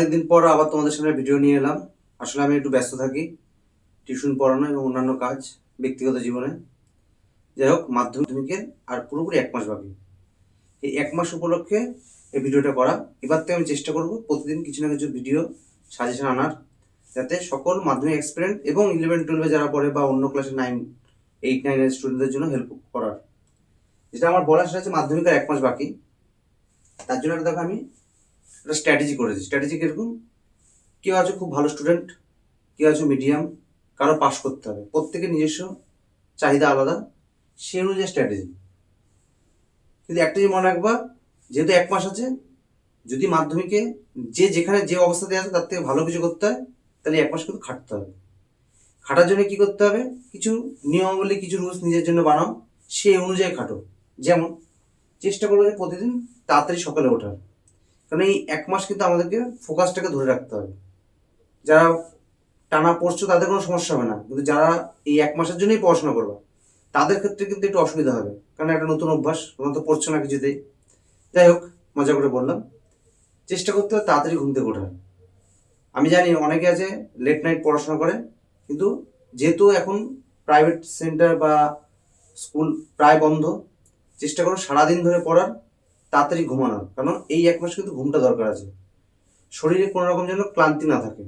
অনেকদিন পর আবার তোমাদের সামনে ভিডিও নিয়ে এলাম। আসলে আমি একটু ব্যস্ত থাকি, টিউশন পড়ানো এবং অন্যান্য কাজ ব্যক্তিগত জীবনে। যাই হোক, মাধ্যমিকের আর পুরোপুরি 1 মাস বাকি। এই 1 মাস উপলক্ষে এই ভিডিওটা করা। এবার থেকে আমি চেষ্টা করব প্রতিদিন কিছু না কিছু ভিডিও সাজেশন আনার, যাতে সকল মাধ্যমিক এক্সপিরিয়েন্স এবং 11-12 যারা পড়ে বা অন্য ক্লাসে 8-9 এর স্টুডেন্টদের জন্য হেল্প করার। যেটা আমার বলা সেটা হচ্ছে মাধ্যমিকের 1 মাস বাকি। তার জন্য দেখো আমি একটা স্ট্র্যাটেজি করেছি। স্ট্র্যাটেজি কিরকম? কেউ আছে খুব ভালো স্টুডেন্ট, কেউ আছে মিডিয়াম, কারো পাস করতে হবে। প্রত্যেকের নিজস্ব চাহিদা আলাদা, সে অনুযায়ী স্ট্র্যাটেজি। কিন্তু একটা জিনিস মনে রাখবা, যেহেতু 1 মাস আছে, যদি মাধ্যমিকে যে যেখানে যে অবস্থাতে আছে তার থেকে ভালো কিছু করতে হয়, তাহলে 1 মাস কিন্তু খাটতে হবে। খাটার জন্য কি করতে হবে? কিছু নিয়মাবলী, কিছু রুলস নিজের জন্য বানাও, সেই অনুযায়ী খাটো। যেমন চেষ্টা করবো যে প্রতিদিন তাড়াতাড়ি সকালে ওঠার। কারণ এই 1 মাস কিন্তু আমাদেরকে ফোকাসটাকে ধরে রাখতে হবে। যারা টানা পড়ছো তাদের কোনো সমস্যা হবে না, কিন্তু যারা এই 1 মাসের জন্যই পড়াশোনা করবে তাদের ক্ষেত্রে কিন্তু একটু অসুবিধা হবে, কারণ একটা নতুন অভ্যাস, তোমরা তো পড়ছো না কিছুতেই। যাই হোক, মজা করে বললাম। চেষ্টা করতে হবে তাড়াতাড়ি ঘুম থেকে ওঠার। আমি জানি অনেকে আছে লেট নাইট পড়াশোনা করে, কিন্তু যেহেতু এখন প্রাইভেট সেন্টার বা স্কুল প্রায় বন্ধ, চেষ্টা করো সারাদিন ধরে পড়ার, তাড়াতাড়ি ঘুমানোর। কারণ এই 1 মাস কিন্তু ঘুমটা দরকার আছে, শরীরে কোনো রকম যেন ক্লান্তি না থাকে।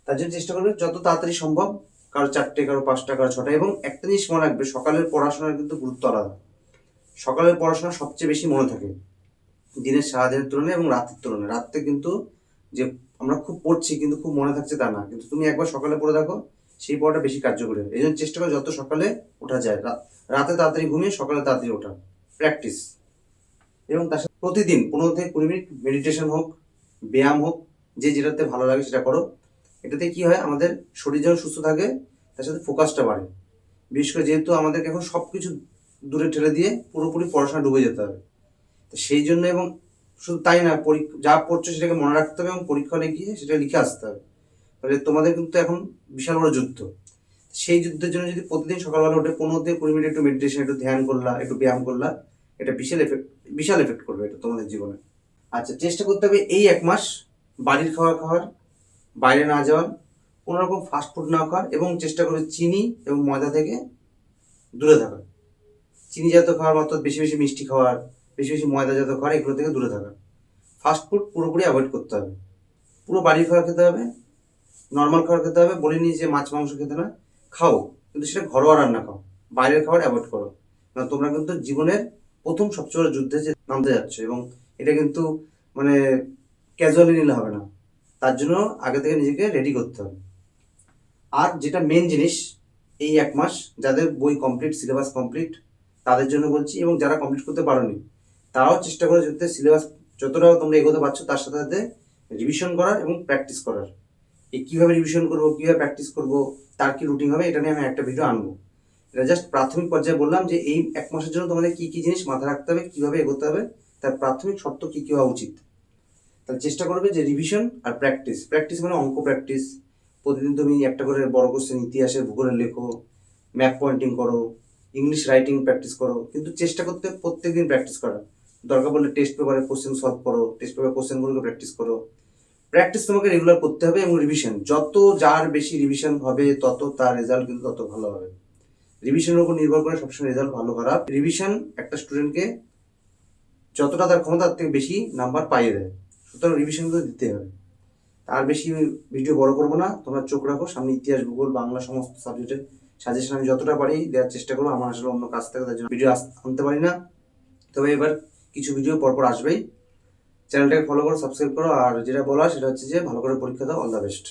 তার জন্য চেষ্টা করবে যত তাড়াতাড়ি সম্ভব, কারো 4টে, কারো 5টা, কারো 6টা। এবং একটা জিনিস মনে রাখবে, সকালের পড়াশোনার কিন্তু গুরুত্ব আলাদা। সকালের পড়াশোনা সবচেয়ে বেশি মনে থাকে দিনের সারাদিনের তুলনায় এবং রাতের তুলনায়। রাতে কিন্তু যে আমরা খুব পড়ছি কিন্তু খুব মনে থাকছে তা না, কিন্তু তুমি একবার সকালে পড়ে দেখো, সেই পড়াটা বেশি কার্যকরী হবে। এই জন্য চেষ্টা করো যত সকালে ওঠা যায়, রাতে তাড়াতাড়ি ঘুমিয়ে সকালে তাড়াতাড়ি ওঠা, প্র্যাকটিস। এবং তার সাথে প্রতিদিন 15 থেকে 20 মিনিট মেডিটেশন হোক, ব্যায়াম হোক, যে যেটাতে ভালো লাগে সেটা করো। এটাতে কি হয়, আমাদের শরীর যেমন সুস্থ থাকে, তার সাথে ফোকাসটা বাড়ে। বিশেষ করে যেহেতু আমাদেরকে এখন সব কিছু দূরে ঠেলে দিয়ে পুরোপুরি পড়াশোনা ডুবে যেতে হবে, তো সেই জন্য। এবং শুধু তাই না, যা পড়ছো সেটাকে মনে রাখতে হবে এবং পরীক্ষা হলে গিয়ে সেটা লিখে আসতে হবে। তাহলে তোমাদের কিন্তু এখন বিশাল বড় যুদ্ধ। সেই যুদ্ধের জন্য যদি প্রতিদিন সকালবেলা উঠে 15 থেকে 20 মিনিট একটু মেডিটেশন, একটু ধ্যান করলা, একটু ব্যায়াম করলা, এটা বিশাল এফেক্ট করবে এটা তোমাদের জীবনে। আচ্ছা, চেষ্টা করতে হবে এই 1 মাস বাড়ির খাবার খাওয়ার, বাইরে না যাওয়ার, কোনো রকম ফাস্টফুড না খাওয়ার, এবং চেষ্টা করবে চিনি এবং ময়দা থেকে দূরে থাকার। চিনি জাতীয় খাবার মাত্র, বেশি বেশি মিষ্টি খাওয়ার, বেশি বেশি ময়দা জাতীয় খাবার, এগুলো থেকে দূরে থাকার। ফাস্টফুড পুরোপুরি অ্যাভয়েড করতে হবে। পুরো বাড়ির খাবার খেতে হবে, নর্মাল খাবার খেতে হবে। বলিনি যে মাছ মাংস খেতে না, খাও, কিন্তু সেটা ঘরোয়া রান্না খাও। বাইরের খাবার অ্যাভয়েড করো। কারণ তোমরা কিন্তু জীবনের প্রথম সবচেয়ে বড় যুদ্ধে যে নামতে যাচ্ছ, এবং এটা কিন্তু মানে ক্যাজুয়ালি নিলে হবে না। তার জন্য আগে থেকে নিজেকে রেডি করতে হবে। আর যেটা মেন জিনিস, এই 1 মাস যাদের বই কমপ্লিট, সিলেবাস কমপ্লিট, তাদের জন্য বলছি, এবং যারা কমপ্লিট করতে পারোনি তারাও চেষ্টা করো যাতে সিলেবাস যতটা তোমরা এগোতে পারছো তার সাথে সাথে রিভিশন করার এবং প্র্যাকটিস করার। এই কীভাবে রিভিশন করবো, কীভাবে প্র্যাকটিস করবো, তার কি রুটিন হবে, এটা নিয়ে আমি একটা ভিডিও আনবো। এটা জাস্ট প্রাথমিক পর্যায়ে বললাম যে এই 1 মাসের জন্য তোমাদের কী কী জিনিস মাথায় রাখতে হবে, কীভাবে এগোতে হবে, তার প্রাথমিক শর্ত কী কী হওয়া উচিত। তাহলে চেষ্টা করবে যে রিভিশন আর প্র্যাকটিস। প্র্যাকটিস মানে অঙ্ক প্র্যাকটিস। প্রতিদিন তুমি একটা করে বড় কোশ্চেন, ইতিহাসের, ভূগোলের লেখো, ম্যাপ পয়েন্টিং করো, ইংলিশ রাইটিং প্র্যাকটিস করো। কিন্তু চেষ্টা করতে প্রত্যেকদিন প্র্যাকটিস করা। দরকার পড়লে টেস্ট পেপারে কোশ্চেন সলভ করো, টেস্ট পেপার কোশ্চেনগুলোকে প্র্যাকটিস করো। প্র্যাকটিস তোমাকে রেগুলার করতে হবে। এবং রিভিশন, যত যার বেশি রিভিশন হবে তত তার রেজাল্ট কিন্তু তত ভালো হবে। রিভিশনের উপর নির্ভর করে সবসময় রেজাল্ট ভালো খারাপ। রিভিশন একটা স্টুডেন্টকে যতটা তার ক্ষমতা তার থেকে বেশি নাম্বার পাইয়ে দেয়। সুতরাং রিভিশনগুলো দিতে হবে। আর বেশি ভিডিও বড় করবো না, তোমরা চোখ রাখো সামনে। ইতিহাস, ভূগোল, বাংলা সমস্ত সাবজেক্টের সাজেশন আমি যতটা পারি দেওয়ার চেষ্টা করবো। আমার আসলে অন্য কাজ থাকে, তার জন্য ভিডিও আনতে পারি না। তবে এবার কিছু ভিডিও পরপর আসবেই। চ্যানেলটাকে ফলো করো, সাবস্ক্রাইব করো। আর যেটা বলা সেটা হচ্ছে যে ভালো করে পরীক্ষা দাও। All the best.